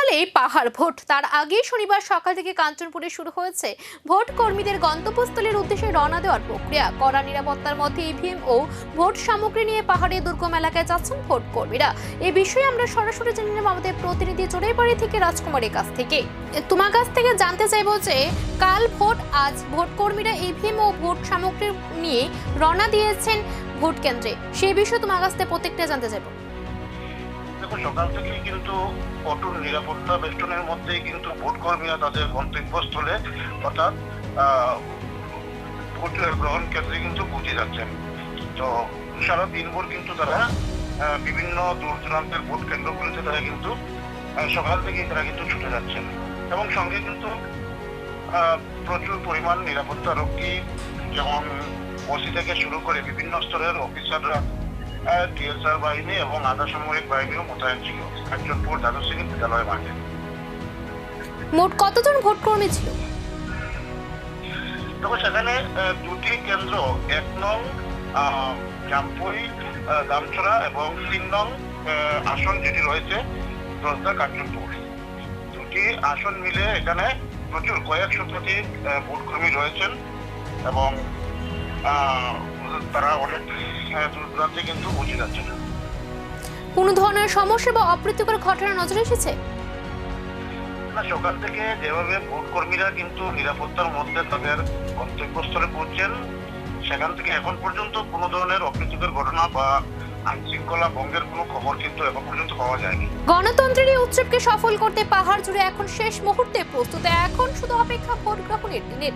সকালে পাহাড় ভোট, তার আগে শনিবার সকাল থেকে কাঞ্চনপুরে শুরু হয়েছে ভোট কর্মীদের গন্তব্যস্থলের উদ্দেশ্যে রওনা দেওয়ার প্রক্রিয়া। কড়া নিরাপত্তার মধ্যে ইভিএম ও ভোট সামগ্রী নিয়ে পাহাড়ে দুর্গম এলাকায় যাচ্ছেন ভোট কর্মীরা। এই বিষয়ে আমরা সরাসরি জেনে নেব আমাদের প্রতিনিধি চড়াইবাড়ি থেকে রাজকুমারের কাছ থেকে। তোমার কাছ থেকে জানতে চাইবো যে কাল ভোট, আজ ভোট কর্মীরা ইভিএম ও ভোট সামগ্রী নিয়ে রওনা দিয়েছেন ভোট কেন্দ্রে, সেই বিষয়ে তোমার কাছ থেকে প্রত্যেকটা জানতে চাইবো। দেখো, সকাল থেকেই কিন্তু কঠোর নিরাপত্তা বেষ্টনের মধ্যেই কিন্তু ভোট কর্মীরা তাদের গন্তব্যস্থলে অর্থাৎ ভোট গ্রহণ কেন্দ্রে কিন্তু পৌঁছে যাচ্ছেন। তো সারা দিনভর কিন্তু তারা বিভিন্ন দূর দূরান্তের ভোট কেন্দ্রগুলিতে তারা কিন্তু সকাল থেকেই তারা কিন্তু ছুটে যাচ্ছেন এবং সঙ্গে কিন্তু প্রচুর পরিমাণ নিরাপত্তা রক্ষী, যেমন ওসি থেকে শুরু করে বিভিন্ন স্তরের অফিসাররা, টিএসআর বাহিনী এবং আধা সামরিক বাহিনীও মোতায়েন ছিল কাঞ্চনপুর দ্বাদশ শ্রেণী বিদ্যালয় মাঠে। মোট কতজন ভোট কর্মী ছিল? দেখো, সেখানে দুটি কেন্দ্র, 1 নং জামপুই দামছড়া এবং 3 নং আসন যেটি রয়েছে দশদা কাঞ্চনপুর, দুটি আসন মিলে এখানে প্রচুর কয়েক শতাধিক ভোট কর্মী রয়েছেন এবং তারা অনেক দূর দূরান্তে কিন্তু পৌঁছে যাচ্ছেন। কোনো ধরনের সমস্যা বা অপ্রীতিকর ঘটনা নজরে এসেছে? না, সকাল থেকে যেভাবে ভোট কর্মীরা কিন্তু নিরাপত্তার মধ্যে তাদের গন্তব্যস্থলে পৌঁছেন, সেখান থেকে এখন পর্যন্ত কোনো ধরনের অপ্রীতিকর ঘটনা বা আইনশৃঙ্খলা ভঙ্গের কোনো খবর কিন্তু এখন পর্যন্ত পাওয়া যায়নি। গণতন্ত্রের এই উৎসবকে সফল করতে পাহাড় জুড়ে এখন শেষ মুহূর্তে প্রস্তুত, এখন শুধু অপেক্ষা ভোট গ্রহণের দিনের।